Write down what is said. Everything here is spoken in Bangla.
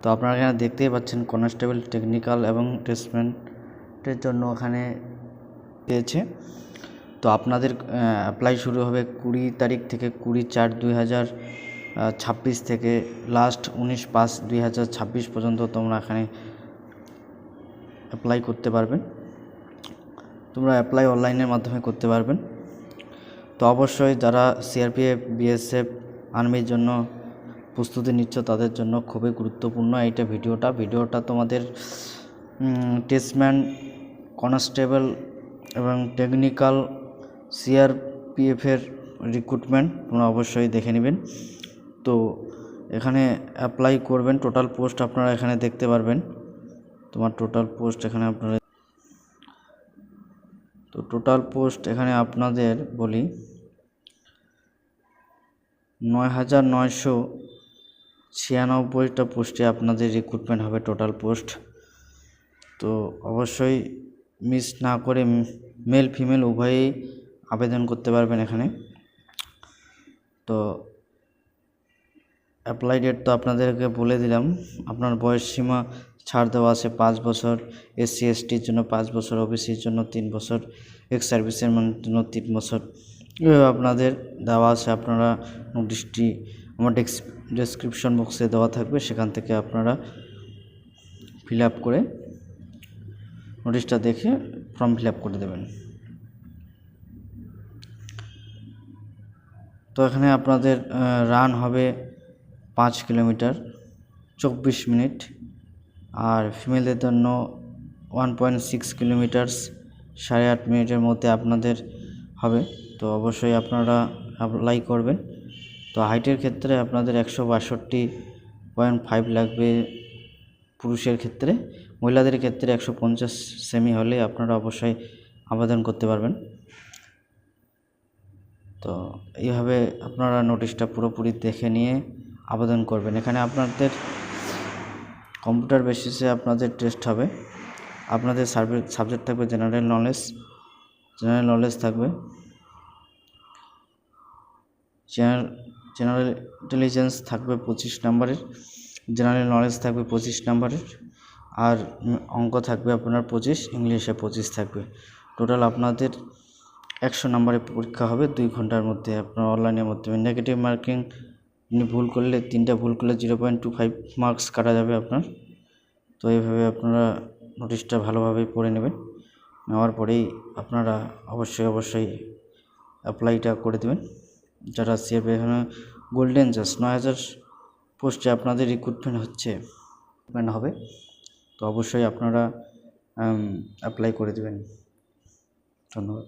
তো আপনারা এখানে দেখতেই পাচ্ছেন কনস্টেবল টেকনিক্যাল এবং টেস্টমেন্টের জন্য ওখানে পেয়েছে। তো আপনাদের অ্যাপ্লাই শুরু হবে 20 তারিখ থেকে 20/4/2026 থেকে লাস্ট 19/5/2026 পর্যন্ত তোমরা এখানে অ্যাপ্লাই করতে পারবেন। তোমরা অ্যাপ্লাই অনলাইনের মাধ্যমে করতে পারবেন। তো অবশ্যই যারা সিআরপিএফ, বিএসএফ, আর্মির জন্য প্রস্তুতি নিচ্ছ তাদের জন্য খুবই গুরুত্বপূর্ণ এইটা ভিডিওটা তোমাদের টেস্টম্যান, কনস্টেবল এবং টেকনিক্যাল সিআরপিএফের রিক্রুটমেন্ট তোমরা অবশ্যই দেখে নেবেন। তো এখানে অ্যাপ্লাই করবেন। টোটাল পোস্ট আপনারা এখানে দেখতে পারবেন। তোমার টোটাল পোস্ট এখানে আপনারা এখানে আপনাদের বলি ৯,৯৯৬টা পোস্টে আপনাদের রিক্রুটমেন্ট হবে টোটাল পোস্ট। তো অবশ্যই মিস না করে মেল ফিমেল উভয়েই আবেদন করতে পারবেন এখানে। তো অ্যাপ্লাই ডেট তো আপনাদেরকে বলে দিলাম। আপনার বয়স সীমা ছাড় দেওয়া আছে 5 বছর, SC STর জন্য 5 বছর, OBCর জন্য 3 বছর, এক্স সার্ভিসের জন্য 3 বছর, এভাবে আপনাদের দেওয়া আছে। আপনারা নোটিশটি আমার ডেসক্রিপশন বক্সে দেওয়া থাকবে, সেখান থেকে আপনারা ফিল আপ করে নোটিশটা দেখে ফর্ম ফিল আপ করে দেবেন। তো এখানে আপনাদের রান হবে 5 কিলোমিটার 24 মিনিট, আর ফিমেলদের জন্য 1.6 কিলোমিটার্স 8.5 মিনিটের মধ্যে আপনাদের হবে। তো অবশ্যই আপনারা অ্যাপ্লাই করবেন। তো হাইটের ক্ষেত্রে আপনাদের 162.5 লাগবে পুরুষের ক্ষেত্রে, মহিলাদের ক্ষেত্রে 150 সেমি হলে আপনারা অবশ্যই আবেদন করতে পারবেন। তো এইভাবে আপনারা নোটিশটা পুরোপুরি দেখে নিয়ে আবেদন করবেন। এখানে আপনাদের কম্পিউটার বেসিসে আপনাদের টেস্ট হবে। আপনাদের সাবজেক্ট থাকবে জেনারেল নলেজ থাকবে, জেনারেল ইন্টেলিজেন্স থাকবে 25 নম্বরের, জেনারেল নলেজ থাকবে 25 নম্বরের, আর অঙ্ক থাকবে আপনার 25, ইংলিশে 25 থাকবে। টোটাল আপনাদের 100 নম্বরের পরীক্ষা হবে 2 ঘন্টার মধ্যে আপনার অনলাইনের মাধ্যমে। নেগেটিভ মার্কিং ভুল করলে 3টা ভুল করলে 0.25 মার্কস কাটা যাবে আপনার। তো এইভাবে আপনারা নোটিশটা ভালোভাবে পড়ে নেবেন। নেওয়ার পরেই আপনারা অবশ্যই অ্যাপ্লাইটা করে দেবেন। যারা সিএফ এখানে গোল্ডেন চান্স 9,000 পোস্টে আপনাদের রিক্রুটমেন্ট হবে। তো অবশ্যই আপনারা অ্যাপ্লাই করে দেবেন। ধন্যবাদ।